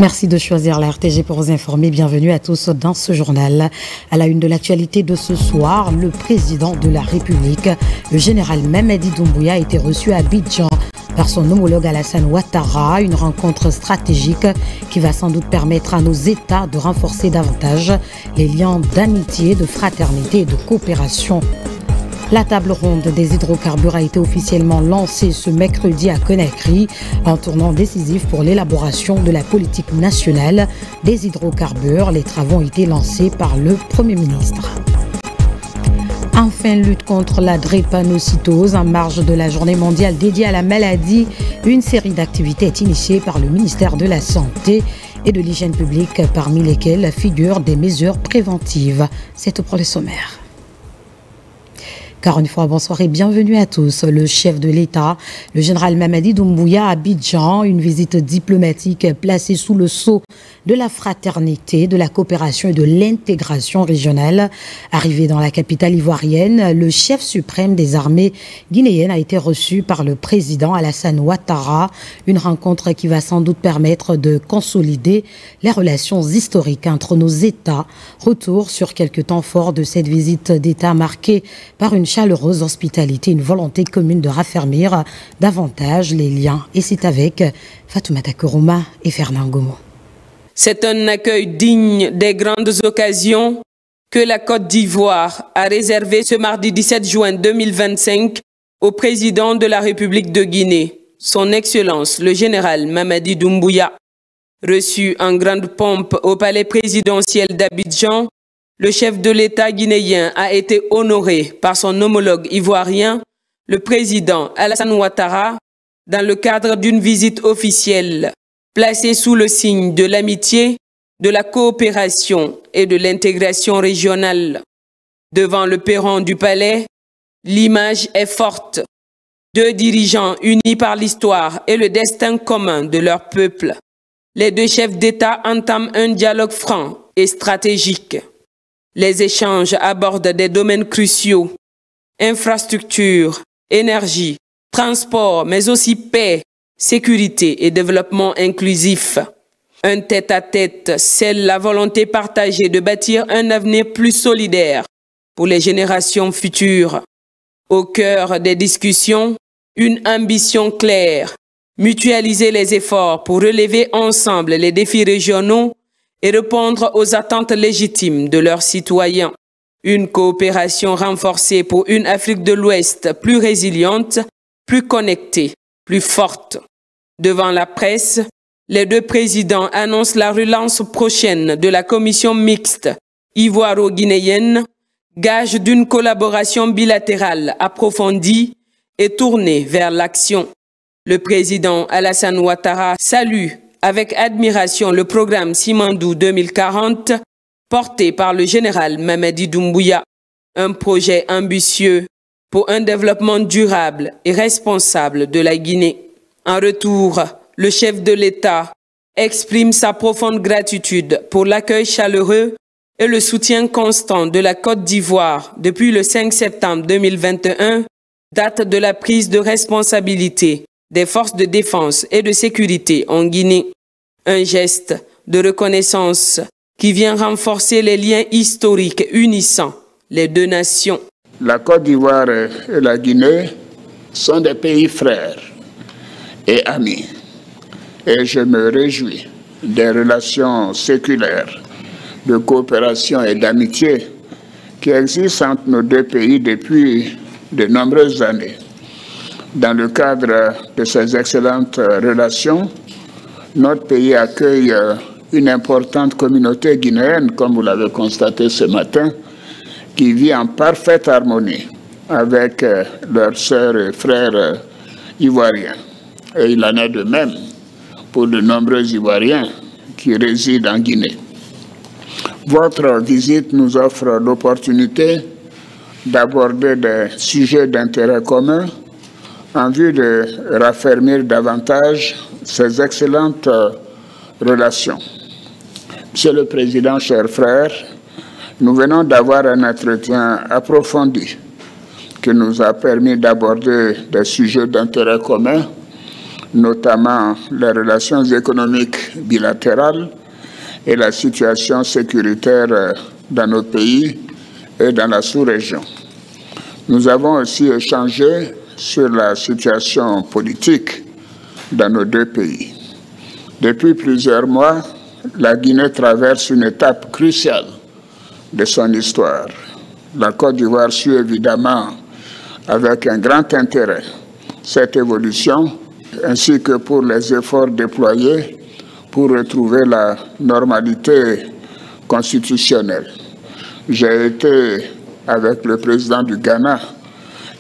Merci de choisir la RTG pour vous informer. Bienvenue à tous dans ce journal. À la une de l'actualité de ce soir, le président de la République, le général Mamadi Doumbouya, a été reçu à Abidjan par son homologue Alassane Ouattara. Une rencontre stratégique qui va sans doute permettre à nos États de renforcer davantage les liens d'amitié, de fraternité et de coopération. La table ronde des hydrocarbures a été officiellement lancée ce mercredi à Conakry, un tournant décisif pour l'élaboration de la politique nationale des hydrocarbures. Les travaux ont été lancés par le Premier ministre. Enfin, lutte contre la drépanocytose. En marge de la journée mondiale dédiée à la maladie, une série d'activités est initiée par le ministère de la Santé et de l'Hygiène publique, parmi lesquelles figurent des mesures préventives. C'est tout pour le sommaire. Car une fois, bonsoir et bienvenue à tous. Le chef de l'État, le général Mamadi Doumbouya à Abidjan, une visite diplomatique placée sous le sceau de la fraternité, de la coopération et de l'intégration régionale. Arrivé dans la capitale ivoirienne, le chef suprême des armées guinéennes a été reçu par le président Alassane Ouattara. Une rencontre qui va sans doute permettre de consolider les relations historiques entre nos États. Retour sur quelques temps forts de cette visite d'État marquée par une chaleureuse hospitalité, une volonté commune de raffermir davantage les liens. Et c'est avec Fatoumata Kourouma et Fernand Gomo. C'est un accueil digne des grandes occasions que la Côte d'Ivoire a réservé ce mardi 17 juin 2025 au président de la République de Guinée, son Excellence le général Mamadi Doumbouya. Reçu en grande pompe au palais présidentiel d'Abidjan, le chef de l'État guinéen a été honoré par son homologue ivoirien, le président Alassane Ouattara, dans le cadre d'une visite officielle placée sous le signe de l'amitié, de la coopération et de l'intégration régionale. Devant le perron du palais, l'image est forte. Deux dirigeants unis par l'histoire et le destin commun de leur peuple. Les deux chefs d'État entament un dialogue franc et stratégique. Les échanges abordent des domaines cruciaux, infrastructures, énergie, transport, mais aussi paix, sécurité et développement inclusif. Un tête-à-tête scelle la volonté partagée de bâtir un avenir plus solidaire pour les générations futures. Au cœur des discussions, une ambition claire, mutualiser les efforts pour relever ensemble les défis régionaux et répondre aux attentes légitimes de leurs citoyens. Une coopération renforcée pour une Afrique de l'Ouest plus résiliente, plus connectée, plus forte. Devant la presse, les deux présidents annoncent la relance prochaine de la commission mixte ivoiro-guinéenne, gage d'une collaboration bilatérale approfondie et tournée vers l'action. Le président Alassane Ouattara salue avec admiration le programme Simandou 2040 porté par le général Mamadi Doumbouya, un projet ambitieux pour un développement durable et responsable de la Guinée. En retour, le chef de l'État exprime sa profonde gratitude pour l'accueil chaleureux et le soutien constant de la Côte d'Ivoire depuis le 5 septembre 2021, date de la prise de responsabilité des forces de défense et de sécurité en Guinée. Un geste de reconnaissance qui vient renforcer les liens historiques unissant les deux nations. La Côte d'Ivoire et la Guinée sont des pays frères et amis. Et je me réjouis des relations séculaires, de coopération et d'amitié qui existent entre nos deux pays depuis de nombreuses années. Dans le cadre de ces excellentes relations, notre pays accueille une importante communauté guinéenne, comme vous l'avez constaté ce matin, qui vit en parfaite harmonie avec leurs sœurs et frères ivoiriens. Et il en est de même pour de nombreux Ivoiriens qui résident en Guinée. Votre visite nous offre l'opportunité d'aborder des sujets d'intérêt commun en vue de raffermir davantage ces excellentes relations. Monsieur le Président, chers frères, nous venons d'avoir un entretien approfondi qui nous a permis d'aborder des sujets d'intérêt commun notamment les relations économiques bilatérales et la situation sécuritaire dans nos pays et dans la sous-région. Nous avons aussi échangé sur la situation politique dans nos deux pays. Depuis plusieurs mois, la Guinée traverse une étape cruciale de son histoire. La Côte d'Ivoire suit évidemment avec un grand intérêt cette évolution, ainsi que pour les efforts déployés pour retrouver la normalité constitutionnelle. J'ai été, avec le président du Ghana,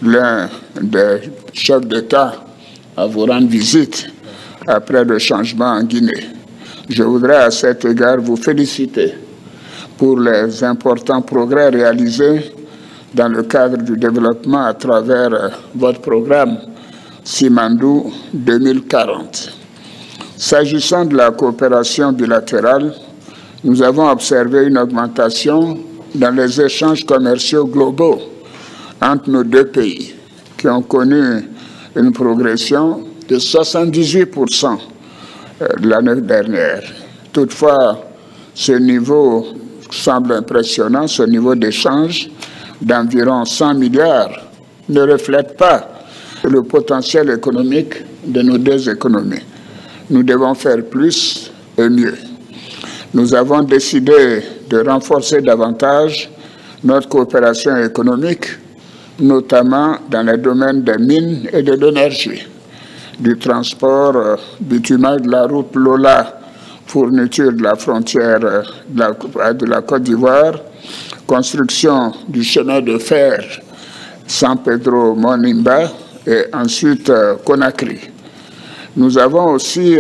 l'un des chefs d'État à vous rendre visite après le changement en Guinée. Je voudrais à cet égard vous féliciter pour les importants progrès réalisés dans le cadre du développement à travers votre programme Simandou 2040. S'agissant de la coopération bilatérale, nous avons observé une augmentation dans les échanges commerciaux globaux entre nos deux pays, qui ont connu une progression de 78% l'année dernière. Toutefois, ce niveau semble impressionnant, ce niveau d'échange d'environ 100 milliards ne reflète pas le potentiel économique de nos deux économies. Nous devons faire plus et mieux. Nous avons décidé de renforcer davantage notre coopération économique, notamment dans les domaines des mines et de l'énergie, du transport, bitumage de la route Lola, fourniture de la frontière de la Côte d'Ivoire, construction du chemin de fer San Pedro-Monimba et ensuite Conakry. Nous avons aussi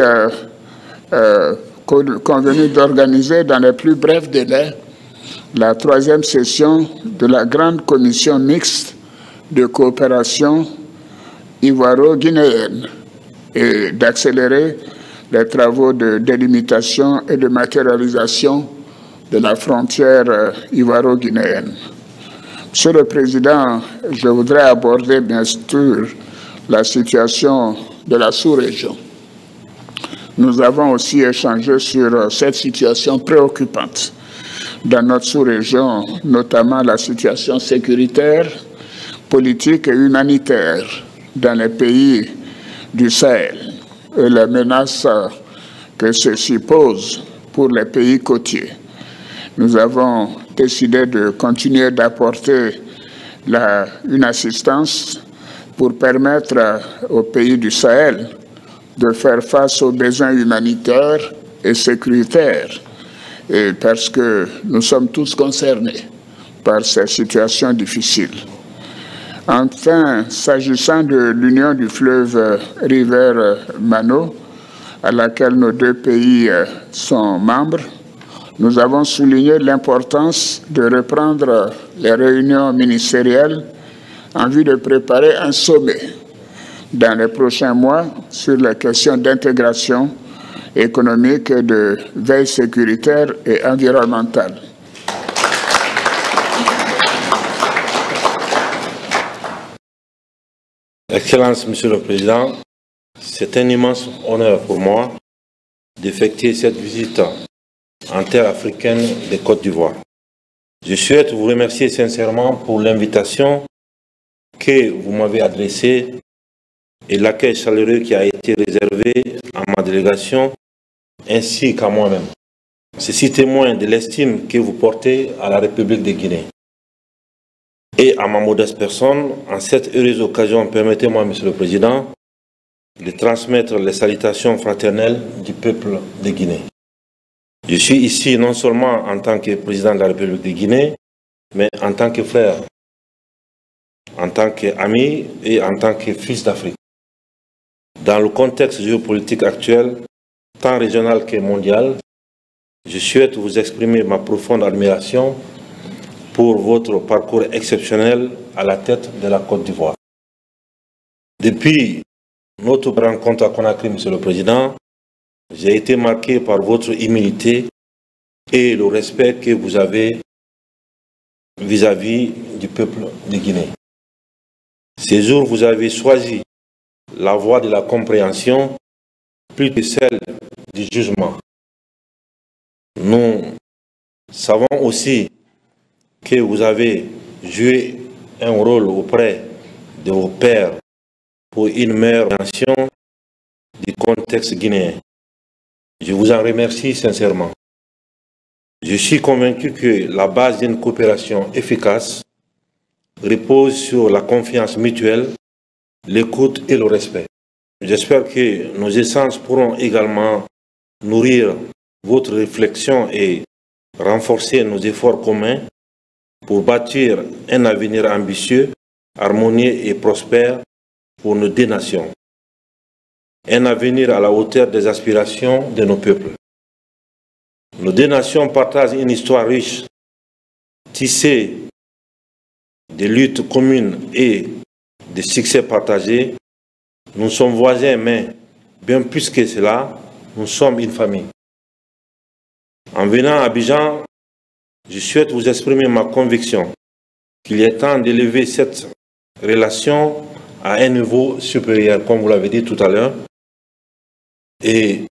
convenu d'organiser dans les plus brefs délais la 3e session de la Grande Commission mixte de coopération ivoiro-guinéenne et d'accélérer les travaux de délimitation et de matérialisation de la frontière ivoiro-guinéenne. Monsieur le Président, je voudrais aborder bien sûr la situation de la sous-région. Nous avons aussi échangé sur cette situation préoccupante dans notre sous-région, notamment la situation sécuritaire, politique et humanitaire dans les pays du Sahel et les menaces que ceci pose pour les pays côtiers. Nous avons décidé de continuer d'apporter une assistance pour permettre aux pays du Sahel de faire face aux besoins humanitaires et sécuritaires, et parce que nous sommes tous concernés par ces situations difficiles. Enfin, s'agissant de l'Union du fleuve River-Mano, à laquelle nos deux pays sont membres, nous avons souligné l'importance de reprendre les réunions ministérielles en vue de préparer un sommet dans les prochains mois sur les questions d'intégration économique et de veille sécuritaire et environnementale. Excellence, Monsieur le Président, c'est un immense honneur pour moi d'effectuer cette visite en terre africaine des Côtes d'Ivoire. Je souhaite vous remercier sincèrement pour l'invitation que vous m'avez adressée et l'accueil chaleureux qui a été réservé à ma délégation ainsi qu'à moi-même. Ceci témoigne de l'estime que vous portez à la République de Guinée. Et à ma modeste personne, en cette heureuse occasion, permettez-moi, Monsieur le Président, de transmettre les salutations fraternelles du peuple de Guinée. Je suis ici non seulement en tant que président de la République de Guinée, mais en tant que frère, en tant qu'ami et en tant que fils d'Afrique. Dans le contexte géopolitique actuel, tant régional que mondial, je souhaite vous exprimer ma profonde admiration pour votre parcours exceptionnel à la tête de la Côte d'Ivoire. Depuis notre rencontre à Conakry, Monsieur le Président, j'ai été marqué par votre humilité et le respect que vous avez vis-à-vis du peuple de Guinée. Ces jours, vous avez choisi la voie de la compréhension plus que celle du jugement. Nous savons aussi que vous avez joué un rôle auprès de vos pairs pour une meilleure compréhension du contexte guinéen. Je vous en remercie sincèrement. Je suis convaincu que la base d'une coopération efficace repose sur la confiance mutuelle, l'écoute et le respect. J'espère que nos essences pourront également nourrir votre réflexion et renforcer nos efforts communs pour bâtir un avenir ambitieux, harmonieux et prospère pour nos deux nations. Un avenir à la hauteur des aspirations de nos peuples. Nos deux nations partagent une histoire riche, tissée de luttes communes et de succès partagés. Nous sommes voisins, mais bien plus que cela, nous sommes une famille. En venant à Abidjan, je souhaite vous exprimer ma conviction qu'il est temps d'élever cette relation à un niveau supérieur, comme vous l'avez dit tout à l'heure, et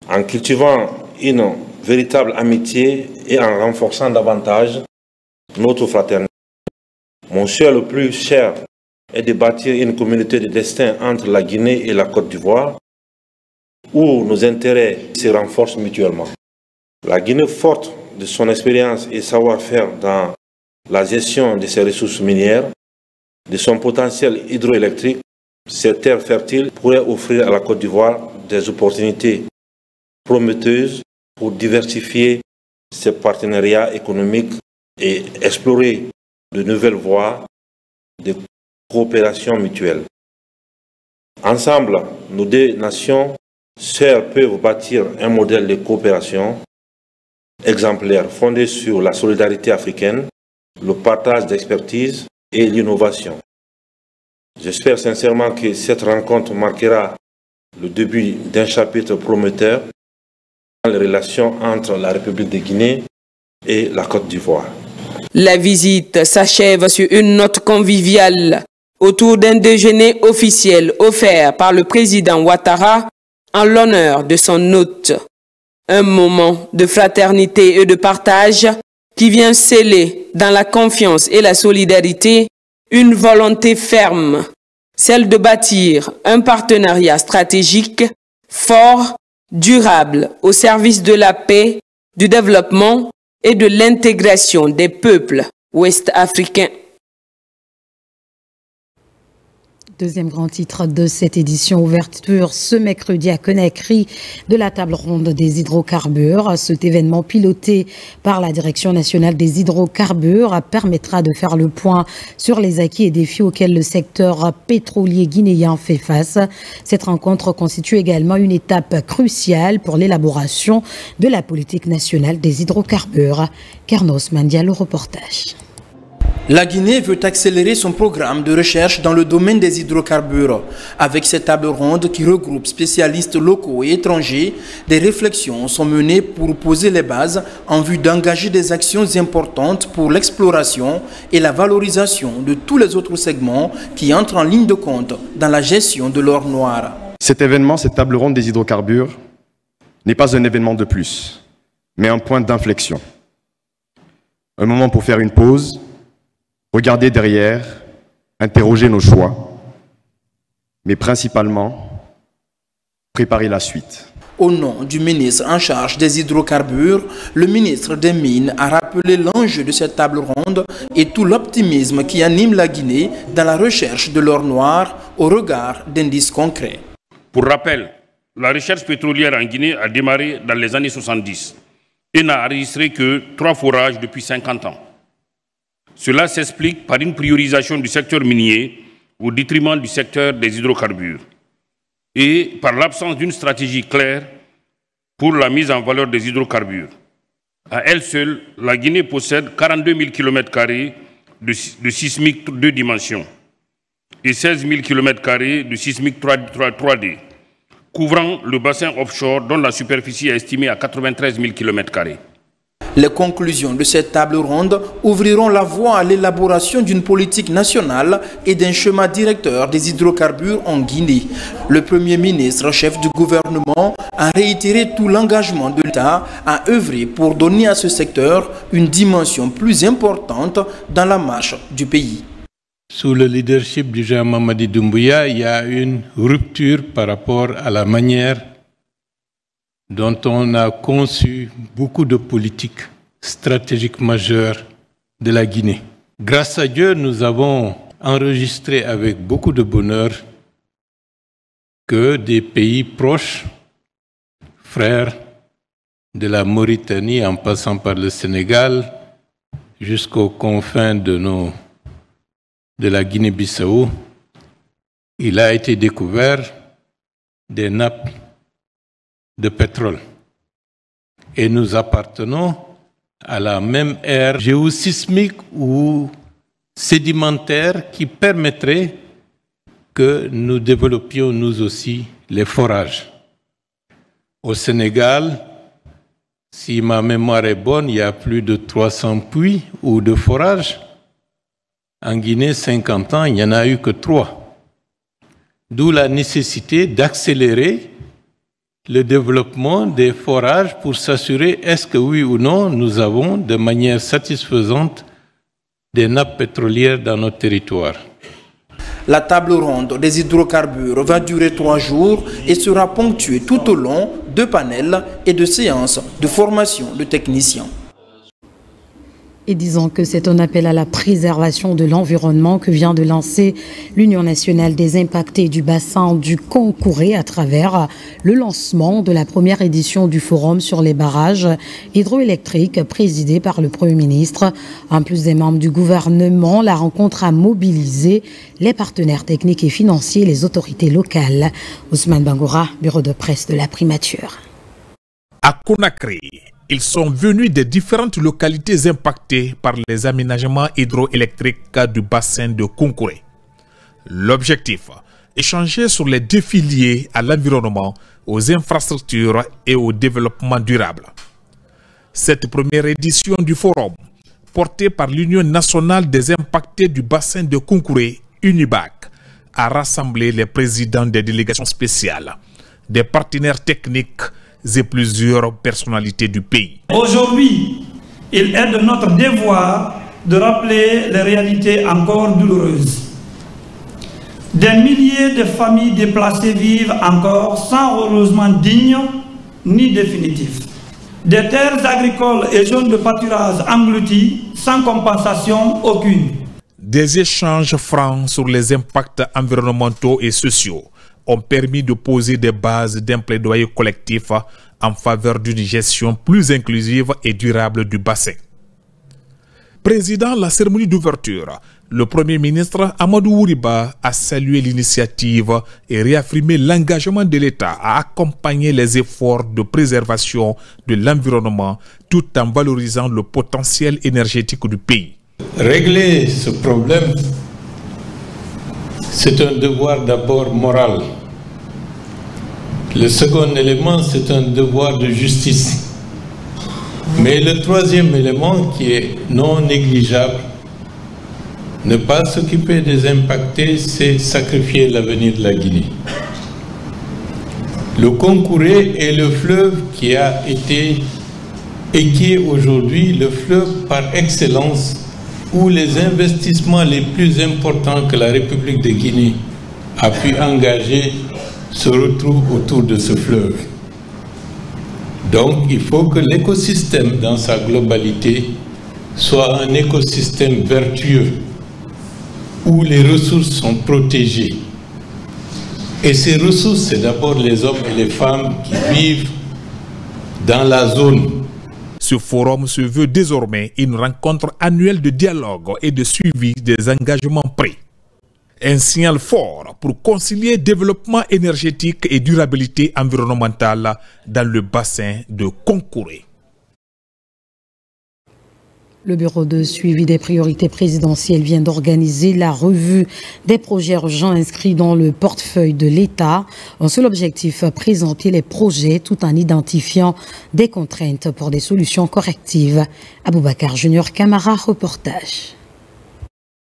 en cultivant une véritable amitié et en renforçant davantage notre fraternité. Mon souhait le plus cher est de bâtir une communauté de destin entre la Guinée et la Côte d'Ivoire, où nos intérêts se renforcent mutuellement. La Guinée, forte de son expérience et savoir-faire dans la gestion de ses ressources minières, de son potentiel hydroélectrique, ces terres fertiles pourraient offrir à la Côte d'Ivoire des opportunités prometteuses pour diversifier ses partenariats économiques et explorer de nouvelles voies de coopération mutuelle. Ensemble, nos deux nations sœurs peuvent bâtir un modèle de coopération exemplaire fondé sur la solidarité africaine, le partage d'expertise et l'innovation. J'espère sincèrement que cette rencontre marquera le début d'un chapitre prometteur dans les relations entre la République de Guinée et la Côte d'Ivoire. La visite s'achève sur une note conviviale autour d'un déjeuner officiel offert par le président Ouattara en l'honneur de son hôte. Un moment de fraternité et de partage qui vient sceller dans la confiance et la solidarité une volonté ferme, celle de bâtir un partenariat stratégique fort, durable, au service de la paix, du développement et de l'intégration des peuples ouest-africains. Deuxième grand titre de cette édition, ouverture ce mercredi à Conakry de la table ronde des hydrocarbures. Cet événement piloté par la Direction nationale des hydrocarbures permettra de faire le point sur les acquis et défis auxquels le secteur pétrolier guinéen fait face. Cette rencontre constitue également une étape cruciale pour l'élaboration de la politique nationale des hydrocarbures. Carnos Mandia, le reportage. La Guinée veut accélérer son programme de recherche dans le domaine des hydrocarbures. Avec cette table ronde qui regroupe spécialistes locaux et étrangers, des réflexions sont menées pour poser les bases en vue d'engager des actions importantes pour l'exploration et la valorisation de tous les autres segments qui entrent en ligne de compte dans la gestion de l'or noir. Cet événement, cette table ronde des hydrocarbures, n'est pas un événement de plus, mais un point d'inflexion. Un moment pour faire une pause, regarder derrière, interroger nos choix, mais principalement, préparer la suite. Au nom du ministre en charge des hydrocarbures, le ministre des Mines a rappelé l'enjeu de cette table ronde et tout l'optimisme qui anime la Guinée dans la recherche de l'or noir au regard d'indices concrets. Pour rappel, la recherche pétrolière en Guinée a démarré dans les années 70 et n'a enregistré que 3 forages depuis 50 ans. Cela s'explique par une priorisation du secteur minier au détriment du secteur des hydrocarbures et par l'absence d'une stratégie claire pour la mise en valeur des hydrocarbures. À elle seule, la Guinée possède 42 000 km² de sismique 2 dimensions et 16 000 km² de sismique 3D, couvrant le bassin offshore dont la superficie est estimée à 93 000 km². Les conclusions de cette table ronde ouvriront la voie à l'élaboration d'une politique nationale et d'un schéma directeur des hydrocarbures en Guinée. Le Premier ministre, chef du gouvernement, a réitéré tout l'engagement de l'État à œuvrer pour donner à ce secteur une dimension plus importante dans la marche du pays. Sous le leadership du général Mamadi Doumbouya, il y a une rupture par rapport à la manière dont on a conçu beaucoup de politiques stratégiques majeures de la Guinée. Grâce à Dieu, nous avons enregistré avec beaucoup de bonheur que des pays proches, frères de la Mauritanie en passant par le Sénégal jusqu'aux confins de la Guinée-Bissau, il a été découvert des nappes de pétrole. Et nous appartenons à la même ère géosismique ou sédimentaire qui permettrait que nous développions nous aussi les forages. Au Sénégal, si ma mémoire est bonne, il y a plus de 300 puits ou de forages. En Guinée, 50 ans, il n'y en a eu que 3. D'où la nécessité d'accélérer le développement des forages pour s'assurer est-ce que oui ou non nous avons de manière satisfaisante des nappes pétrolières dans notre territoire. La table ronde des hydrocarbures va durer 3 jours et sera ponctuée tout au long de panels et de séances de formation de techniciens. Et disons que c'est un appel à la préservation de l'environnement que vient de lancer l'Union nationale des impactés du bassin du Concouré à travers le lancement de la première édition du forum sur les barrages hydroélectriques présidé par le Premier ministre. En plus des membres du gouvernement, la rencontre a mobilisé les partenaires techniques et financiers et les autorités locales. Ousmane Bangoura, bureau de presse de la primature. À Conakry, ils sont venus des différentes localités impactées par les aménagements hydroélectriques du bassin de Concouré. L'objectif, échanger sur les défis liés à l'environnement, aux infrastructures et au développement durable. Cette première édition du forum, portée par l'Union nationale des impactés du bassin de Concouré, UNIBAC, a rassemblé les présidents des délégations spéciales, des partenaires techniques et plusieurs personnalités du pays. Aujourd'hui, il est de notre devoir de rappeler les réalités encore douloureuses. Des milliers de familles déplacées vivent encore sans relogement digne ni définitif. Des terres agricoles et zones de pâturage englouties sans compensation aucune. Des échanges francs sur les impacts environnementaux et sociaux ont permis de poser des bases d'un plaidoyer collectif en faveur d'une gestion plus inclusive et durable du bassin. Président de la cérémonie d'ouverture, le Premier ministre Amadou Ouriba a salué l'initiative et réaffirmé l'engagement de l'État à accompagner les efforts de préservation de l'environnement tout en valorisant le potentiel énergétique du pays. Régler ce problème, c'est un devoir d'abord moral. Le second élément, c'est un devoir de justice. Mais le troisième élément qui est non négligeable, ne pas s'occuper des impactés, c'est sacrifier l'avenir de la Guinée. Le Concouré est le fleuve qui a été et qui est aujourd'hui le fleuve par excellence où les investissements les plus importants que la République de Guinée a pu engager se retrouvent autour de ce fleuve. Donc il faut que l'écosystème dans sa globalité soit un écosystème vertueux où les ressources sont protégées. Et ces ressources, c'est d'abord les hommes et les femmes qui vivent dans la zone. Ce forum se veut désormais une rencontre annuelle de dialogue et de suivi des engagements pris. Un signal fort pour concilier développement énergétique et durabilité environnementale dans le bassin de Concouré. Le bureau de suivi des priorités présidentielles vient d'organiser la revue des projets urgents inscrits dans le portefeuille de l'État. Un seul objectif, présenter les projets tout en identifiant des contraintes pour des solutions correctives. Aboubacar Junior Camara, reportage.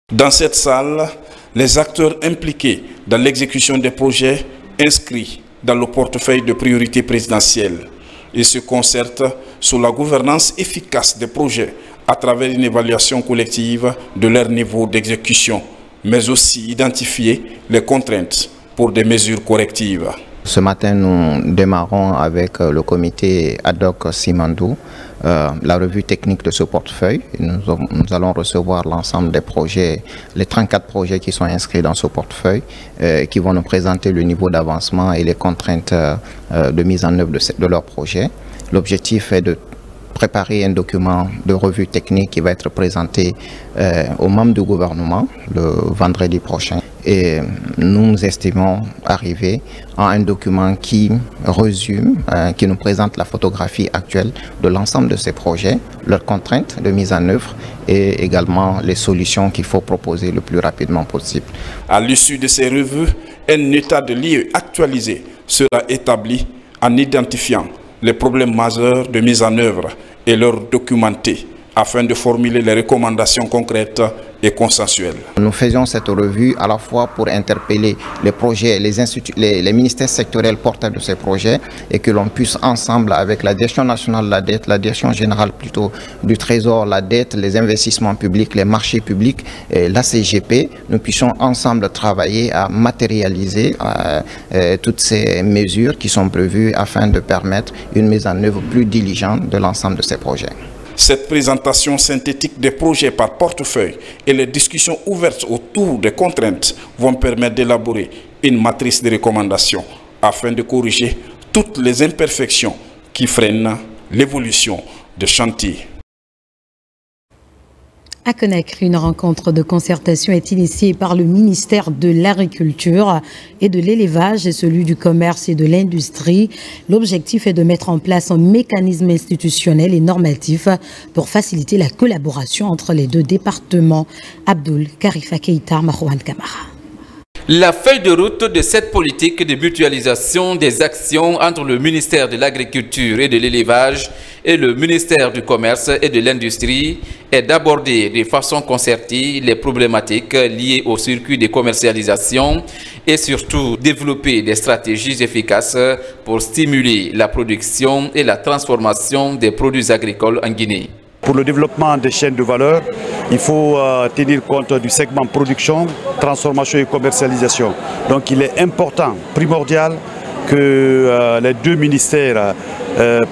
Dans cette salle, les acteurs impliqués dans l'exécution des projets inscrits dans le portefeuille de priorités présidentielles et se concertent sur la gouvernance efficace des projets à travers une évaluation collective de leur niveau d'exécution, mais aussi identifier les contraintes pour des mesures correctives. Ce matin, nous démarrons avec le comité ad hoc Simandou, la revue technique de ce portefeuille. Nous allons recevoir l'ensemble des projets, les 34 projets qui sont inscrits dans ce portefeuille, qui vont nous présenter le niveau d'avancement et les contraintes de mise en œuvre de leurs projets. L'objectif est de préparer un document de revue technique qui va être présenté aux membres du gouvernement le vendredi prochain. Et nous estimons arriver à un document qui résume, qui nous présente la photographie actuelle de l'ensemble de ces projets, leurs contraintes de mise en œuvre et également les solutions qu'il faut proposer le plus rapidement possible. À l'issue de ces revues, un état de lieu actualisé sera établi en identifiant les problèmes majeurs de mise en œuvre et leur documenter afin de formuler les recommandations concrètes et consensuelles. Nous faisions cette revue à la fois pour interpeller les projets, les ministères sectoriels porteurs de ces projets et que l'on puisse ensemble avec la Direction nationale de la dette, la Direction générale plutôt du Trésor, la dette, les investissements publics, les marchés publics, et la CGP, nous puissions ensemble travailler à matérialiser toutes ces mesures qui sont prévues afin de permettre une mise en œuvre plus diligente de l'ensemble de ces projets. Cette présentation synthétique des projets par portefeuille et les discussions ouvertes autour des contraintes vont permettre d'élaborer une matrice de recommandations afin de corriger toutes les imperfections qui freinent l'évolution des chantiers. À Conakry, une rencontre de concertation est initiée par le ministère de l'Agriculture et de l'Élevage et celui du Commerce et de l'Industrie. L'objectif est de mettre en place un mécanisme institutionnel et normatif pour faciliter la collaboration entre les deux départements. Abdoul Karifa Keita, Marouane Kamara. La feuille de route de cette politique de mutualisation des actions entre le ministère de l'Agriculture et de l'Élevage et le ministère du Commerce et de l'Industrie est d'aborder de façon concertée les problématiques liées au circuit de commercialisation et surtout développer des stratégies efficaces pour stimuler la production et la transformation des produits agricoles en Guinée. Pour le développement des chaînes de valeur, il faut tenir compte du segment production, transformation et commercialisation. Donc il est important, primordial, que les deux ministères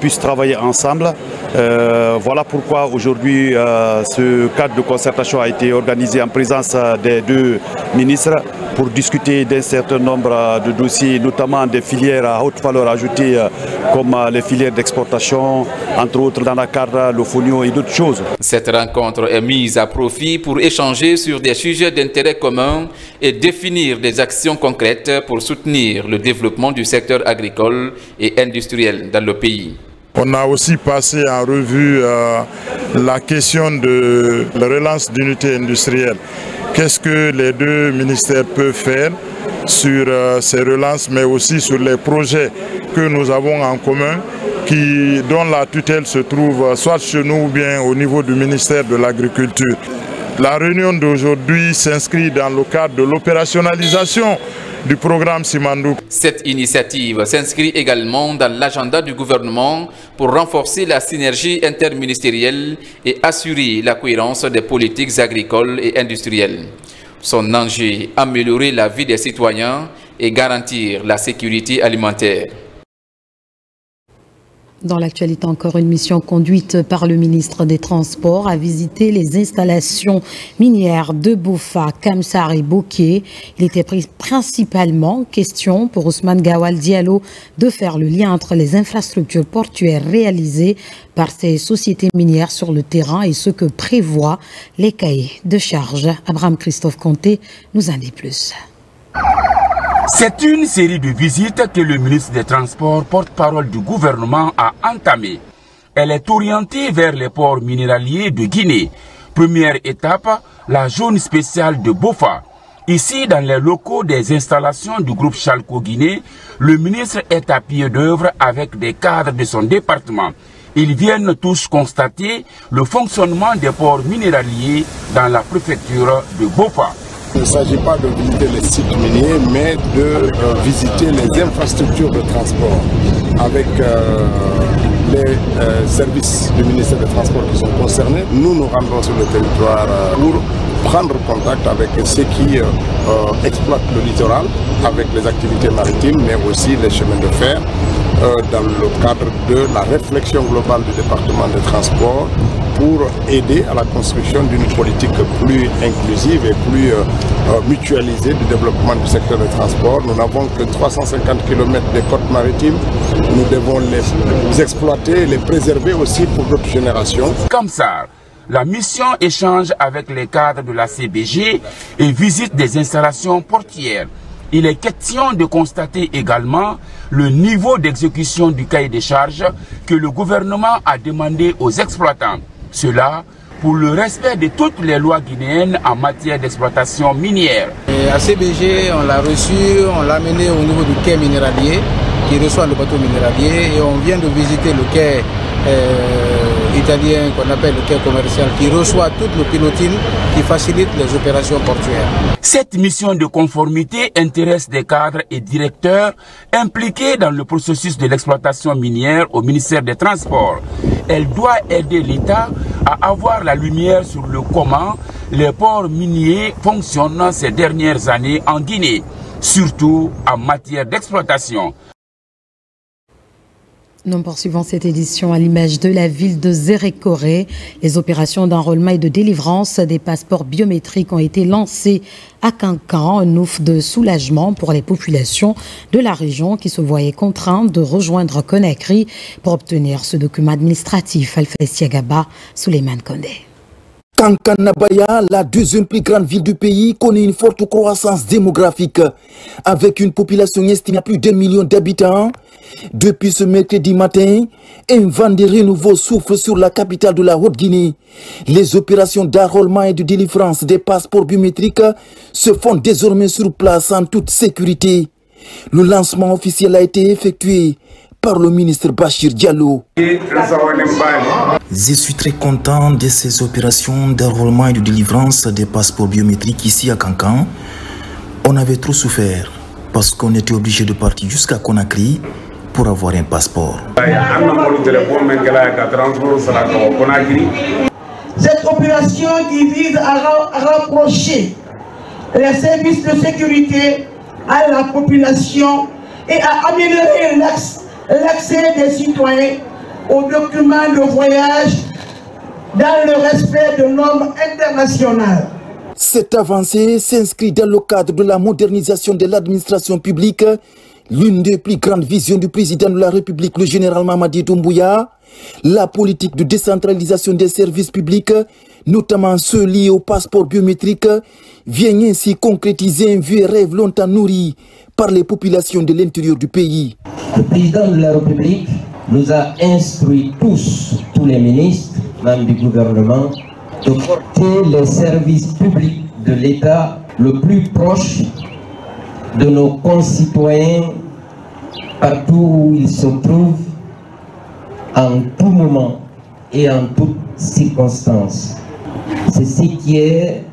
puissent travailler ensemble. Voilà pourquoi aujourd'hui ce cadre de concertation a été organisé en présence des deux ministres pour discuter d'un certain nombre de dossiers, notamment des filières à haute valeur ajoutée comme les filières d'exportation, entre autres l'anacarde, le fonio et d'autres choses. Cette rencontre est mise à profit pour échanger sur des sujets d'intérêt commun et définir des actions concrètes pour soutenir le développement du secteur agricole et industriel dans le pays. On a aussi passé en revue la question de la relance d'unités industrielles. Qu'est-ce que les deux ministères peuvent faire sur ces relances, mais aussi sur les projets que nous avons en commun, dont la tutelle se trouve soit chez nous ou bien au niveau du ministère de l'Agriculture. La réunion d'aujourd'hui s'inscrit dans le cadre de l'opérationnalisation du programme Simandou. Cette initiative s'inscrit également dans l'agenda du gouvernement pour renforcer la synergie interministérielle et assurer la cohérence des politiques agricoles et industrielles. Son enjeu, améliorer la vie des citoyens et garantir la sécurité alimentaire. Dans l'actualité, encore une mission conduite par le ministre des Transports a visité les installations minières de Bofa, Kamsar et Boké. Il était principalement question pour Ousmane Gawal Diallo de faire le lien entre les infrastructures portuaires réalisées par ces sociétés minières sur le terrain et ce que prévoient les cahiers de charges. Abraham Christophe Conté nous en dit plus. C'est une série de visites que le ministre des Transports, porte-parole du gouvernement, a entamées. Elle est orientée vers les ports minéraliers de Guinée. Première étape, la zone spéciale de Bofa. Ici, dans les locaux des installations du groupe Chalco Guinée, le ministre est à pied d'œuvre avec des cadres de son département. Ils viennent tous constater le fonctionnement des ports minéraliers dans la préfecture de Bofa. Il ne s'agit pas de visiter les sites miniers, mais de visiter les infrastructures de transport avec les services du ministère des Transports qui sont concernés. Nous nous rendons sur le territoire pour prendre contact avec ceux qui exploitent le littoral, avec les activités maritimes, mais aussi les chemins de fer, dans le cadre de la réflexion globale du département des transports pour aider à la construction d'une politique plus inclusive et plus mutualisée du développement du secteur des transports. Nous n'avons que 350 km de côtes maritimes. Nous devons les exploiter et les préserver aussi pour d'autres générations. Comme ça, la mission échange avec les cadres de la CBG et visite des installations portières. Il est question de constater également le niveau d'exécution du cahier des charges que le gouvernement a demandé aux exploitants. Cela pour le respect de toutes les lois guinéennes en matière d'exploitation minière. Et à CBG, on l'a reçu, on l'a amené au niveau du quai minéralier qui reçoit le bateau minéralier et on vient de visiter le quai italien qu'on appelle le quai commercial qui reçoit toutes nos pilotines qui facilitent les opérations portuaires. Cette mission de conformité intéresse des cadres et directeurs impliqués dans le processus de l'exploitation minière au ministère des Transports. Elle doit aider l'État à avoir la lumière sur le comment les ports miniers fonctionnent ces dernières années en Guinée, surtout en matière d'exploitation. Nous poursuivons cette édition à l'image de la ville de Zérékoré. Les opérations d'enrôlement et de délivrance des passeports biométriques ont été lancées à Kankan, un ouf de soulagement pour les populations de la région qui se voyaient contraintes de rejoindre Conakry pour obtenir ce document administratif. Alpha Siagaba, Souleymane Kondé. Kankanabaya, la deuxième plus grande ville du pays, connaît une forte croissance démographique. Avec une population estimée à plus d'1 million d'habitants, depuis ce mercredi matin, un vent de renouveau souffle sur la capitale de la Haute-Guinée. Les opérations d'enrôlement et de délivrance des passeports biométriques se font désormais sur place en toute sécurité. Le lancement officiel a été effectué par le ministre Bachir Diallo. Je suis très content de ces opérations d'enrôlement et de délivrance des passeports biométriques ici à Kankan. On avait trop souffert parce qu'on était obligé de partir jusqu'à Conakry pour avoir un passeport. Cette opération qui vise à rapprocher les services de sécurité à la population et à améliorer l'accès des citoyens aux documents de voyage dans le respect de normes internationales. Cette avancée s'inscrit dans le cadre de la modernisation de l'administration publique, l'une des plus grandes visions du président de la République, le général Mamadi Doumbouya. La politique de décentralisation des services publics, notamment ceux liés au passeport biométrique, vient ainsi concrétiser un vieux rêve longtemps nourri par les populations de l'intérieur du pays. Le président de la République nous a instruit tous les ministres, membres du gouvernement, de porter les services publics de l'État le plus proche de nos concitoyens partout où ils se trouvent, en tout moment et en toutes circonstances. C'est ce qui est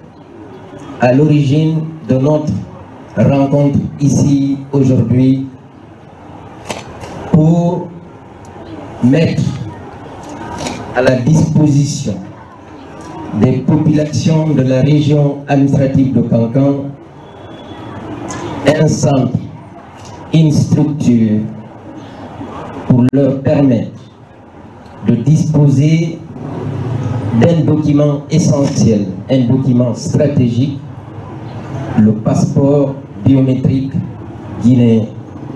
à l'origine de notre rencontre ici aujourd'hui pour mettre à la disposition des populations de la région administrative de Kankan un centre, une structure pour leur permettre de disposer d'un document essentiel, un document stratégique, le passeport biométrique guinéen.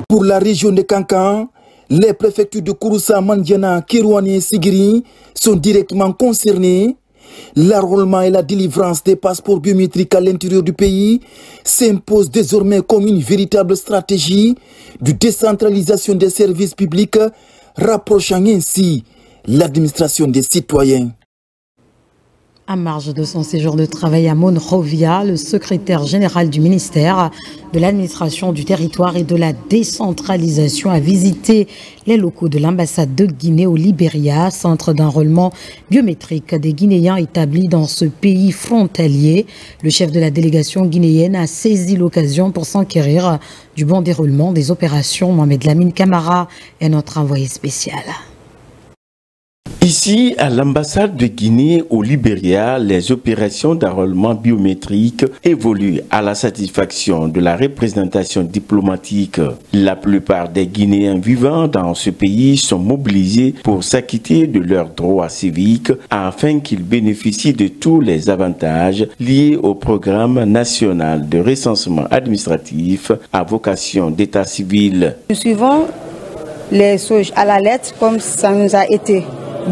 Pour la région de Kankan, les préfectures de Kouroussa, Mandiana, Kirouani et Sigiri sont directement concernées. L'enrôlement et la délivrance des passeports biométriques à l'intérieur du pays s'imposent désormais comme une véritable stratégie de décentralisation des services publics, rapprochant ainsi l'administration des citoyens. À marge de son séjour de travail à Monrovia, le secrétaire général du ministère de l'administration du territoire et de la décentralisation a visité les locaux de l'ambassade de Guinée au Libéria, centre d'enrôlement biométrique des Guinéens établis dans ce pays frontalier. Le chef de la délégation guinéenne a saisi l'occasion pour s'enquérir du bon déroulement des opérations. Mohamed Lamine Camara est notre envoyé spécial. Ici, à l'ambassade de Guinée au Libéria, les opérations d'enrôlement biométrique évoluent à la satisfaction de la représentation diplomatique. La plupart des Guinéens vivant dans ce pays sont mobilisés pour s'acquitter de leurs droits civiques afin qu'ils bénéficient de tous les avantages liés au programme national de recensement administratif à vocation d'état civil. Nous suivons les SOG à la lettre comme ça nous a été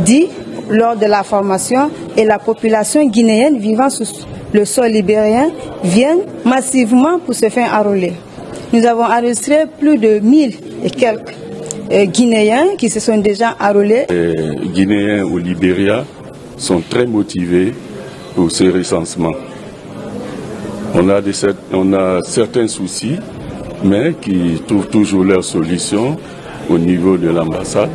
dit lors de la formation et la population guinéenne vivant sur le sol libérien viennent massivement pour se faire enrôler. Nous avons enregistré plus de 1000 et quelques Guinéens qui se sont déjà enrôlés. Les Guinéens au Libéria sont très motivés pour ce recensement. On a certains soucis, mais qui trouvent toujours leur solution au niveau de l'ambassade.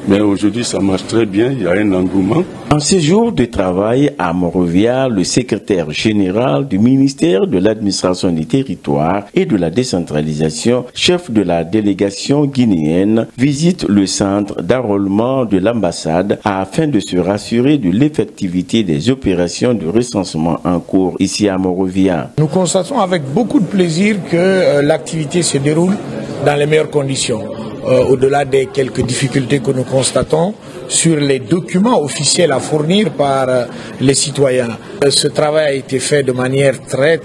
Mais aujourd'hui, ça marche très bien, il y a un engouement. En séjour de travail à Monrovia, le secrétaire général du ministère de l'administration du territoire et de la décentralisation, chef de la délégation guinéenne, visite le centre d'enrôlement de l'ambassade afin de se rassurer de l'effectivité des opérations de recensement en cours ici à Monrovia. Nous constatons avec beaucoup de plaisir que l'activité se déroule dans les meilleures conditions. Au-delà des quelques difficultés que nous constatons sur les documents officiels à fournir par les citoyens. Ce travail a été fait de manière très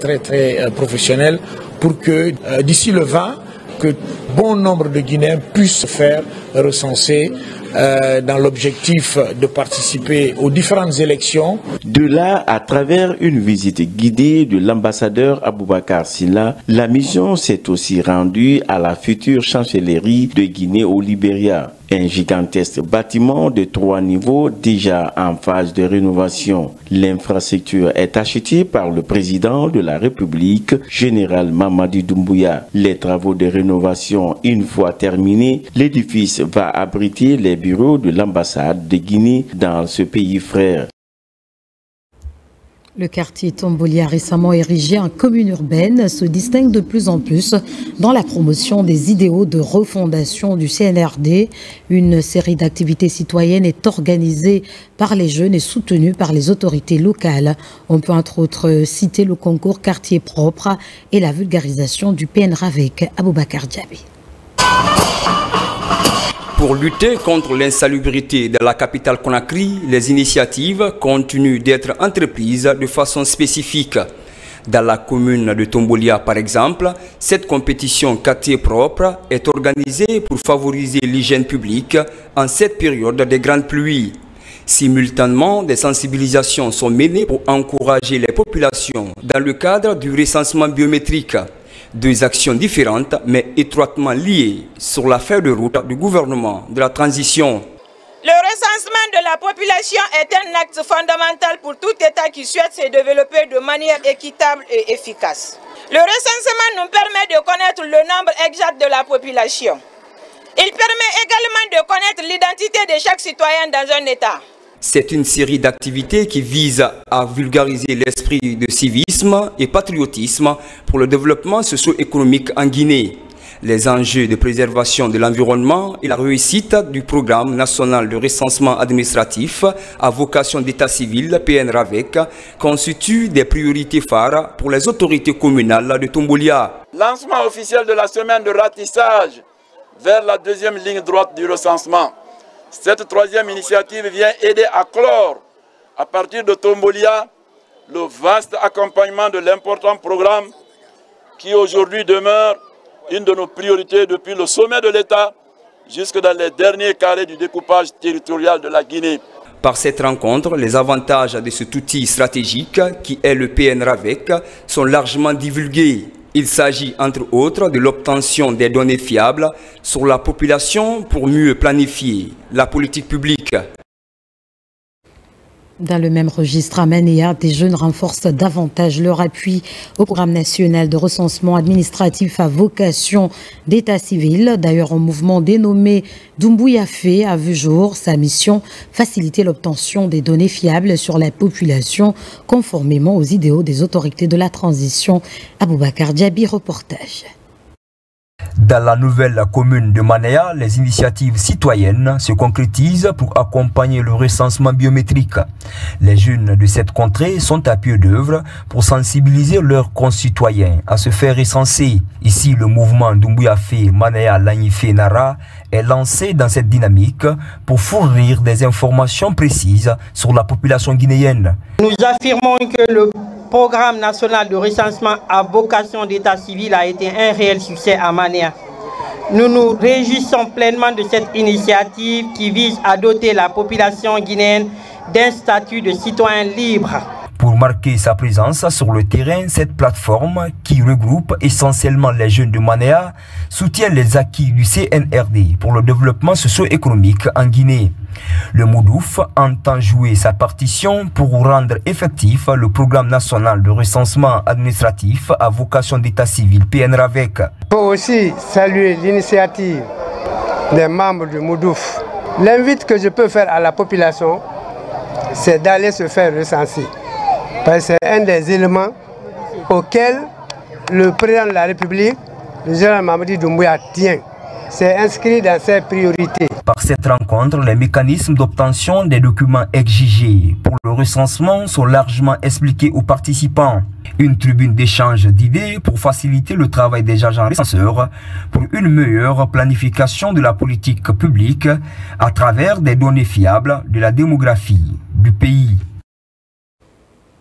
professionnelle pour que d'ici le 20, que bon nombre de Guinéens puissent se faire recenser dans l'objectif de participer aux différentes élections. De là, à travers une visite guidée de l'ambassadeur Aboubakar Silla, la mission s'est aussi rendue à la future chancellerie de Guinée au Libéria. Un gigantesque bâtiment de 3 niveaux déjà en phase de rénovation. L'infrastructure est achetée par le président de la République, général Mamadi Doumbouya. Les travaux de rénovation, une fois terminés, l'édifice va abriter les bureaux de l'ambassade de Guinée dans ce pays frère. Le quartier Tombolia, récemment érigé en commune urbaine, se distingue de plus en plus dans la promotion des idéaux de refondation du CNRD. Une série d'activités citoyennes est organisée par les jeunes et soutenue par les autorités locales. On peut entre autres citer le concours Quartier propre et la vulgarisation du PNR avec Aboubakar Diaby. Pour lutter contre l'insalubrité de la capitale Conakry, les initiatives continuent d'être entreprises de façon spécifique. Dans la commune de Tombolia, par exemple, cette compétition quartier propre est organisée pour favoriser l'hygiène publique en cette période de grandes pluies. Simultanément, des sensibilisations sont menées pour encourager les populations dans le cadre du recensement biométrique. 2 actions différentes mais étroitement liées sur la feuille de route du gouvernement de la transition. Le recensement de la population est un acte fondamental pour tout État qui souhaite se développer de manière équitable et efficace. Le recensement nous permet de connaître le nombre exact de la population. Il permet également de connaître l'identité de chaque citoyen dans un État. C'est une série d'activités qui vise à vulgariser l'esprit de civisme et patriotisme pour le développement socio-économique en Guinée. Les enjeux de préservation de l'environnement et la réussite du programme national de recensement administratif à vocation d'état civil PNRAVEC constituent des priorités phares pour les autorités communales de Tombolia. Lancement officiel de la semaine de ratissage vers la 2e ligne droite du recensement. Cette 3e initiative vient aider à clore, à partir de Tombolia, le vaste accompagnement de l'important programme qui aujourd'hui demeure une de nos priorités depuis le sommet de l'État jusque dans les derniers carrés du découpage territorial de la Guinée. Par cette rencontre, les avantages de cet outil stratégique qui est le PNRAVEC sont largement divulgués. Il s'agit entre autres de l'obtention des données fiables sur la population pour mieux planifier la politique publique. Dans le même registre, à Manéa, des jeunes renforcent davantage leur appui au programme national de recensement administratif à vocation d'état civil. D'ailleurs, un mouvement dénommé Doumbouya Fait a vu jour. Sa mission, faciliter l'obtention des données fiables sur la population conformément aux idéaux des autorités de la transition. Aboubacar Diaby, reportage. Dans la nouvelle commune de Manéa, les initiatives citoyennes se concrétisent pour accompagner le recensement biométrique. Les jeunes de cette contrée sont à pied d'œuvre pour sensibiliser leurs concitoyens à se faire recenser. Ici, le mouvement Doumbouya Fait Manéa Lagnife Nara est lancé dans cette dynamique pour fournir des informations précises sur la population guinéenne. Nous affirmons que le programme national de recensement à vocation d'état civil a été un réel succès à Manéa. Nous nous réjouissons pleinement de cette initiative qui vise à doter la population guinéenne d'un statut de citoyen libre. Pour marquer sa présence sur le terrain, cette plateforme, qui regroupe essentiellement les jeunes de Manéa, soutient les acquis du CNRD pour le développement socio-économique en Guinée. Le Moudouf entend jouer sa partition pour rendre effectif le programme national de recensement administratif à vocation d'état civil PNRAVEC. Il faut aussi saluer l'initiative des membres du Moudouf. L'invite que je peux faire à la population, c'est d'aller se faire recenser. Parce que c'est un des éléments auxquels le président de la République, le général Mamadi Doumbouya, tient. C'est inscrit dans ses priorités. Par cette rencontre, les mécanismes d'obtention des documents exigés pour le recensement sont largement expliqués aux participants. Une tribune d'échange d'idées pour faciliter le travail des agents recenseurs pour une meilleure planification de la politique publique à travers des données fiables de la démographie du pays.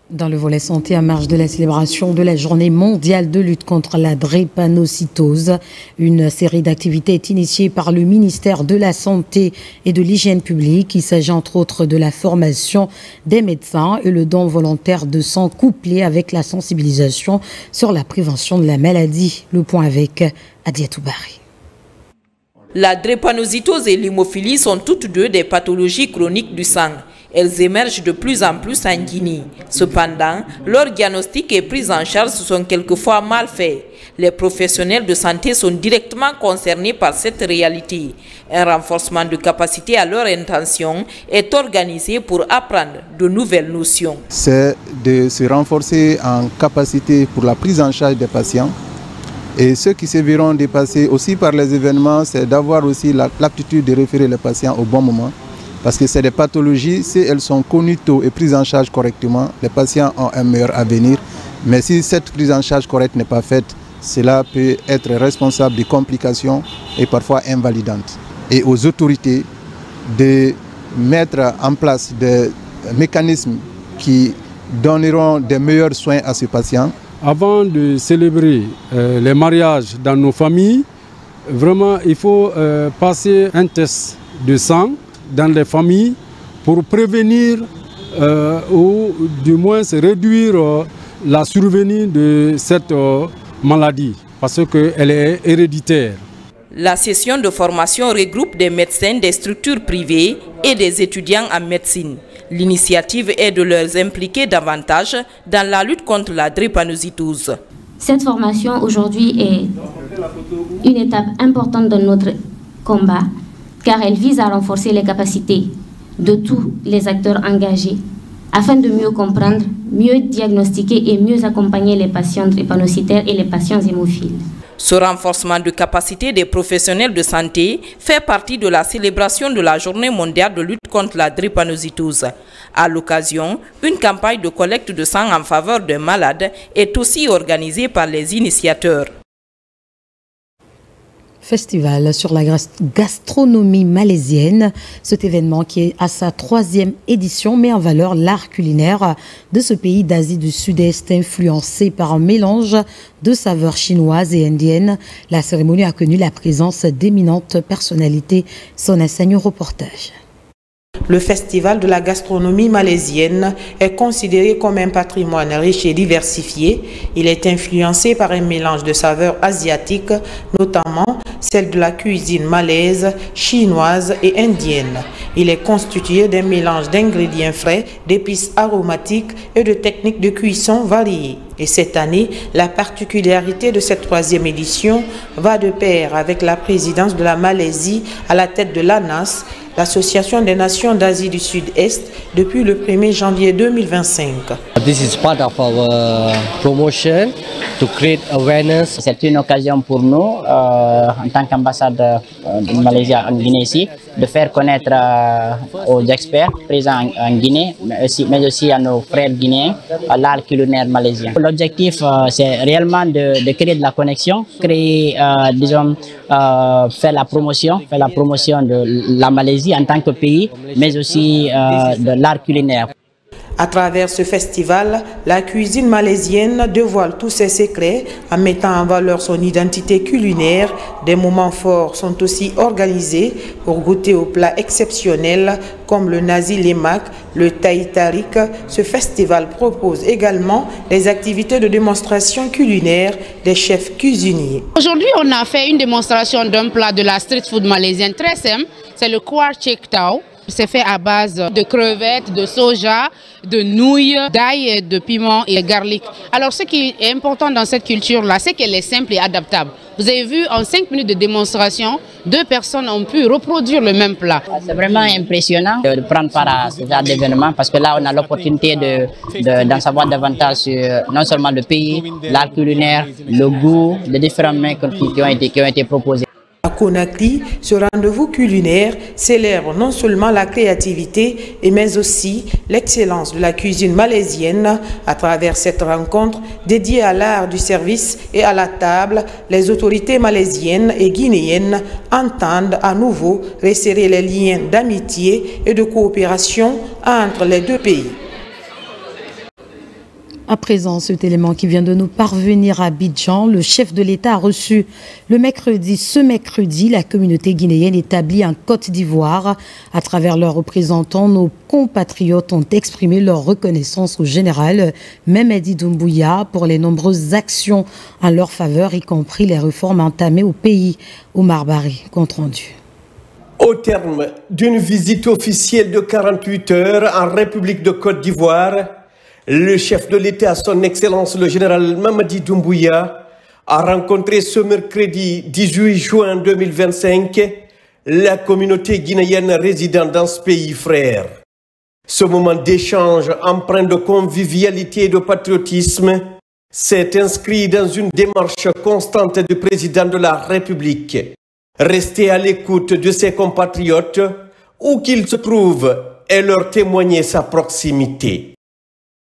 Dans le volet santé, en marge de la célébration de la journée mondiale de lutte contre la drépanocytose, une série d'activités est initiée par le ministère de la Santé et de l'Hygiène publique. Il s'agit entre autres de la formation des médecins et le don volontaire de sang couplé avec la sensibilisation sur la prévention de la maladie. Le point avec Adia Toubari. La drépanocytose et l'hémophilie sont toutes deux des pathologies chroniques du sang. Elles émergent de plus en plus en Guinée. Cependant, leur diagnostic et prise en charge sont quelquefois mal faits. Les professionnels de santé sont directement concernés par cette réalité. Un renforcement de capacité à leur intention est organisé pour apprendre de nouvelles notions. C'est de se renforcer en capacité pour la prise en charge des patients. Et ceux qui se verront dépassés aussi par les événements, c'est d'avoir aussi l'aptitude de référer les patients au bon moment. Parce que c'est des pathologies, si elles sont connues tôt et prises en charge correctement, les patients ont un meilleur avenir. Mais si cette prise en charge correcte n'est pas faite, cela peut être responsable de complications et parfois invalidantes. Et aux autorités de mettre en place des mécanismes qui donneront des meilleurs soins à ces patients. Avant de célébrer les mariages dans nos familles, vraiment il faut passer un test de sang dans les familles pour prévenir ou du moins réduire la survenue de cette maladie parce qu'elle est héréditaire. La session de formation regroupe des médecins des structures privées et des étudiants en médecine. L'initiative est de les impliquer davantage dans la lutte contre la drépanocytose. Cette formation aujourd'hui est une étape importante dans notre combat car elle vise à renforcer les capacités de tous les acteurs engagés afin de mieux comprendre, mieux diagnostiquer et mieux accompagner les patients drépanocytaires et les patients hémophiles. Ce renforcement de capacité des professionnels de santé fait partie de la célébration de la Journée mondiale de lutte contre la drépanocytose. À l'occasion, une campagne de collecte de sang en faveur des malades est aussi organisée par les initiateurs. Festival sur la gastronomie malaisienne. Cet événement qui est à sa 3e édition met en valeur l'art culinaire de ce pays d'Asie du Sud-Est influencé par un mélange de saveurs chinoises et indiennes. La cérémonie a connu la présence d'éminentes personnalités. Son enseigne au reportage. Le festival de la gastronomie malaisienne est considéré comme un patrimoine riche et diversifié. Il est influencé par un mélange de saveurs asiatiques, notamment celle de la cuisine malaise, chinoise et indienne. Il est constitué d'un mélange d'ingrédients frais, d'épices aromatiques et de techniques de cuisson variées. Et cette année, la particularité de cette 3e édition va de pair avec la présidence de la Malaisie à la tête de l'ANAS, l'Association des Nations d'Asie du Sud-Est, depuis le 1er janvier 2025. This is part of our promotion to create awareness. C'est une occasion pour nous, en tant qu'ambassadeur de Malaisie en Guinée ici, de faire connaître aux experts présents en Guinée, mais aussi à nos frères guinéens, l'art culinaire malaisien. L'objectif, c'est réellement de créer de la connexion, créer, disons, faire la promotion de la Malaisie en tant que pays, mais aussi de l'art culinaire. À travers ce festival, la cuisine malaisienne dévoile tous ses secrets en mettant en valeur son identité culinaire. Des moments forts sont aussi organisés pour goûter aux plats exceptionnels comme le nasi lemak, le taï tarik. Ce festival propose également des activités de démonstration culinaire des chefs cuisiniers. Aujourd'hui, on a fait une démonstration d'un plat de la street food malaisienne très simple, c'est le kwar chek tau. C'est fait à base de crevettes, de soja, de nouilles, d'ail, de piment et de garlic. Alors ce qui est important dans cette culture-là, c'est qu'elle est simple et adaptable. Vous avez vu, en 5 minutes de démonstration, 2 personnes ont pu reproduire le même plat. C'est vraiment impressionnant de prendre part à ce genre d'événement parce que là, on a l'opportunité d'en savoir davantage sur non seulement le pays, l'art culinaire, le goût, les différents mets qui ont été proposés. À Conakry, ce rendez-vous culinaire célèbre non seulement la créativité, mais aussi l'excellence de la cuisine malaisienne. À travers cette rencontre dédiée à l'art du service et à la table, les autorités malaisiennes et guinéennes entendent à nouveau resserrer les liens d'amitié et de coopération entre les deux pays. À présent, cet élément qui vient de nous parvenir à Abidjan, le chef de l'État a reçu ce mercredi, la communauté guinéenne établie en Côte d'Ivoire. À travers leurs représentants, nos compatriotes ont exprimé leur reconnaissance au général Mamadi Doumbouya pour les nombreuses actions en leur faveur, y compris les réformes entamées au pays. Omar Barry, compte rendu. Au terme d'une visite officielle de 48 heures en République de Côte d'Ivoire, le chef de l'État, son Excellence le général Mamadi Doumbouya, a rencontré ce mercredi 18 juin 2025 la communauté guinéenne résidant dans ce pays frère. Ce moment d'échange empreint de convivialité et de patriotisme s'est inscrit dans une démarche constante du président de la République. Rester à l'écoute de ses compatriotes, où qu'ils se trouvent, et leur témoigner sa proximité.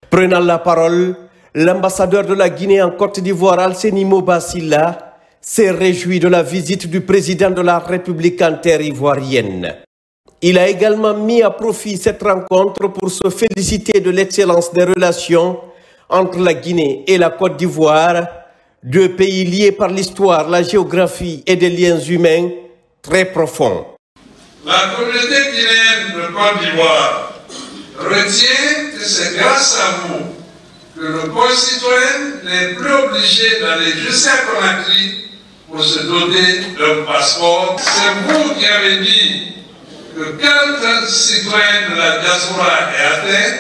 Prenant la parole, l'ambassadeur de la Guinée en Côte d'Ivoire, Alseni Mobasila, s'est réjoui de la visite du président de la République en terre ivoirienne. Il a également mis à profit cette rencontre pour se féliciter de l'excellence des relations entre la Guinée et la Côte d'Ivoire, deux pays liés par l'histoire, la géographie et des liens humains très profonds. La communauté guinéenne de Côte d'Ivoire retient que c'est grâce à vous que nos concitoyens n'est plus obligé d'aller jusqu'à Conakry pour se doter d'un passeport. C'est vous qui avez dit que quand un citoyen de la diaspora est atteint,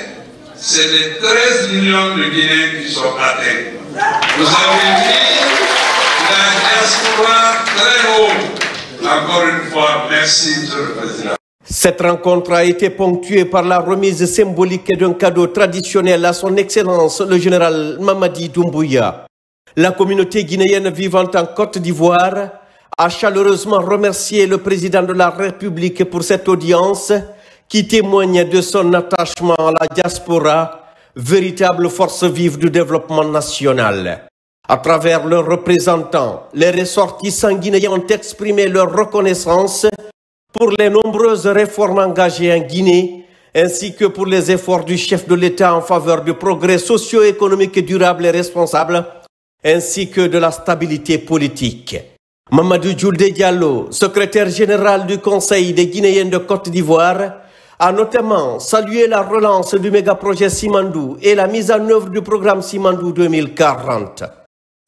c'est les 13 millions de Guinéens qui sont atteints. Vous avez dit la diaspora très haut. Encore une fois, merci, Monsieur le Président. Cette rencontre a été ponctuée par la remise symbolique d'un cadeau traditionnel à son Excellence le général Mamadi Doumbouya. La communauté guinéenne vivant en Côte d'Ivoire a chaleureusement remercié le président de la République pour cette audience qui témoigne de son attachement à la diaspora, véritable force vive du développement national. À travers leurs représentants, les ressortissants guinéens ont exprimé leur reconnaissance pour les nombreuses réformes engagées en Guinée, ainsi que pour les efforts du chef de l'État en faveur du progrès socio-économique durable et responsable, ainsi que de la stabilité politique. Mamadou Djoulde Diallo, secrétaire général du Conseil des Guinéens de Côte d'Ivoire, a notamment salué la relance du méga-projet Simandou et la mise en œuvre du programme Simandou 2040.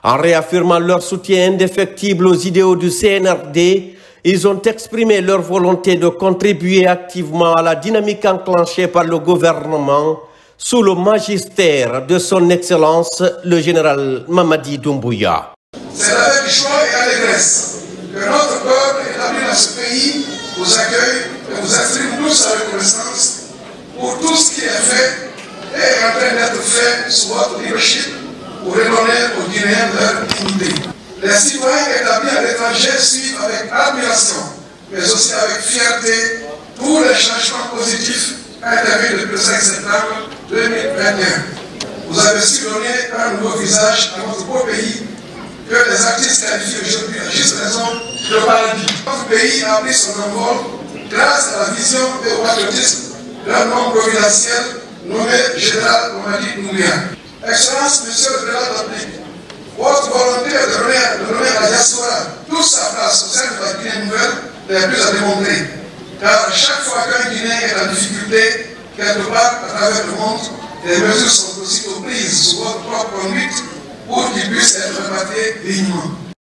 En réaffirmant leur soutien indéfectible aux idéaux du CNRD, ils ont exprimé leur volonté de contribuer activement à la dynamique enclenchée par le gouvernement sous le magistère de son Excellence, le général Mamadi Doumbouya. C'est avec joie et allégresse que notre peuple établi dans ce pays vous accueille et vous exprime tous sa reconnaissance pour tout ce qui est fait et est en train d'être fait sous votre leadership pour redonner aux Guinéens leur dignité. Les citoyens établis à l'étranger suivent avec admiration, mais aussi avec fierté, tous les changements positifs intervenus depuis le 5 septembre 2021. Vous avez su donner un nouveau visage à notre beau pays que les artistes qualifient aujourd'hui à juste raison de paradis. Notre pays a pris son envol grâce à la vision et au patriotisme d'un homme providentiel nommé Général Mamadi Doumbouya. Excellence, Monsieur le Président de la République, votre volonté de donner à la diaspora toute sa place au sein de la Guinée nouvelle n'est plus à démontrer. Car chaque fois qu'un Guinéen est en difficulté, quelque part à travers le monde, les mesures sont aussitôt prises sous votre propre conduite pour qu'il puisse être réparti dignement.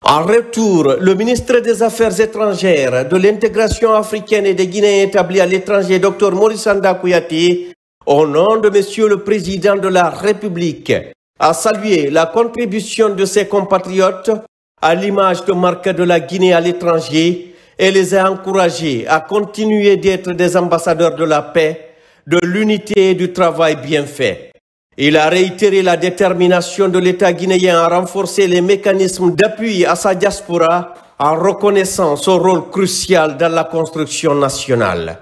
En retour, le ministre des Affaires étrangères, de l'intégration africaine et des Guinéens établis à l'étranger, Dr Maurice Sanda Kouyaté, au nom de Monsieur le Président de la République, a salué la contribution de ses compatriotes à l'image de marque de la Guinée à l'étranger et les a encouragés à continuer d'être des ambassadeurs de la paix, de l'unité et du travail bien fait. Il a réitéré la détermination de l'État guinéen à renforcer les mécanismes d'appui à sa diaspora en reconnaissant son rôle crucial dans la construction nationale.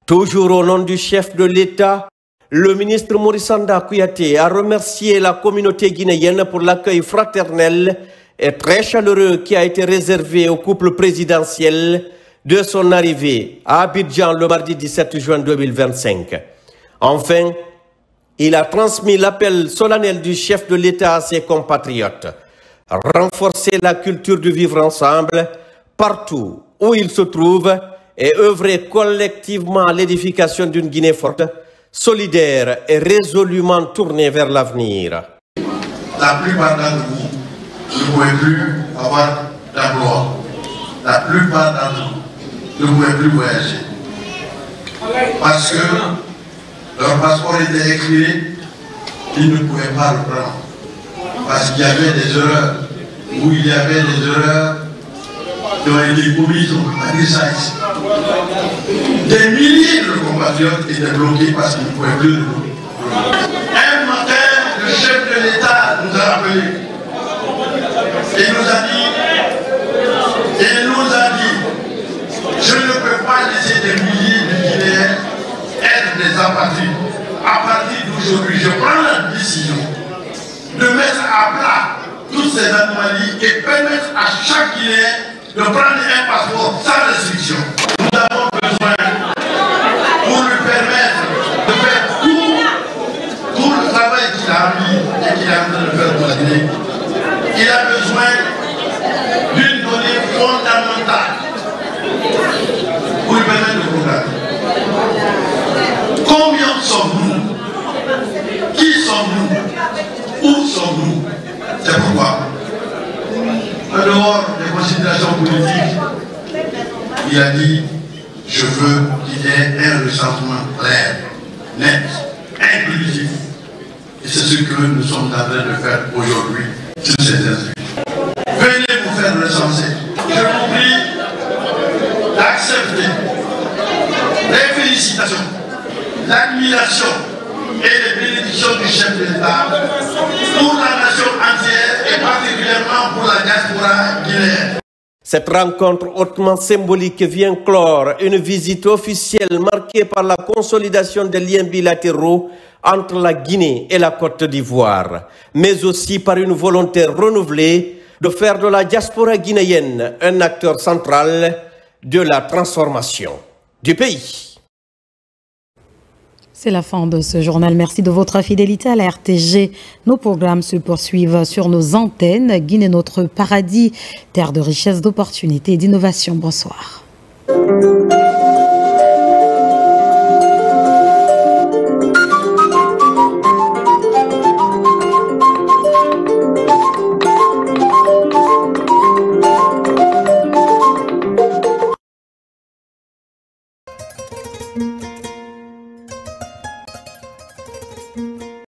Toujours au nom du chef de l'État, le ministre Maurice Sanda Kouyaté a remercié la communauté guinéenne pour l'accueil fraternel et très chaleureux qui a été réservé au couple présidentiel de son arrivée à Abidjan le mardi 17 juin 2025. Enfin, il a transmis l'appel solennel du chef de l'État à ses compatriotes. Renforcer la culture du vivre ensemble partout où il se trouve et œuvrer collectivement à l'édification d'une Guinée forte, solidaire et résolument tournée vers l'avenir. La plupart d'entre vous ne pouvez plus avoir d'emploi. La plupart d'entre vous ne pouvez plus voyager. Parce que leur passeport était expiré, ils ne pouvaient pas le prendre. Parce qu'il y avait des erreurs, où il y avait des erreurs qui ont été commises à l'Israël. Des milliers de compatriotes étaient bloqués parce qu'ils ne pouvaient plus le bloquer. Un matin, le chef de l'État nous a appelés. Il nous a dit, je ne peux pas laisser des milliers de Guinéens être des apatrides. À partir d'aujourd'hui, je prends la décision de mettre à plat toutes ces anomalies et permettre à chaque Guinéen de prendre un passeport sans restriction. Nous avons besoin, pour lui permettre de faire tout le travail qu'il a mis et qu'il est en train de faire pour la Guinée, il a besoin d'une donnée fondamentale pour lui permettre de programmer. Combien sommes-nous? Qui sommes-nous? Où sommes-nous? C'est pourquoi, en dehors des considérations politiques, il a dit, je veux qu'il y ait un recensement clair, net, inclusif. Et c'est ce que nous sommes en train de faire aujourd'hui sur ces inscrits. Venez vous faire recenser. Je vous prie d'accepter les félicitations, l'admiration et les bénédictions du chef de l'État pour la nation entière et particulièrement pour la diaspora guinéenne. Cette rencontre hautement symbolique vient clore une visite officielle marquée par la consolidation des liens bilatéraux entre la Guinée et la Côte d'Ivoire, mais aussi par une volonté renouvelée de faire de la diaspora guinéenne un acteur central de la transformation du pays. C'est la fin de ce journal. Merci de votre fidélité à la RTG. Nos programmes se poursuivent sur nos antennes. Guinée, notre paradis, terre de richesse, d'opportunités et d'innovation. Bonsoir.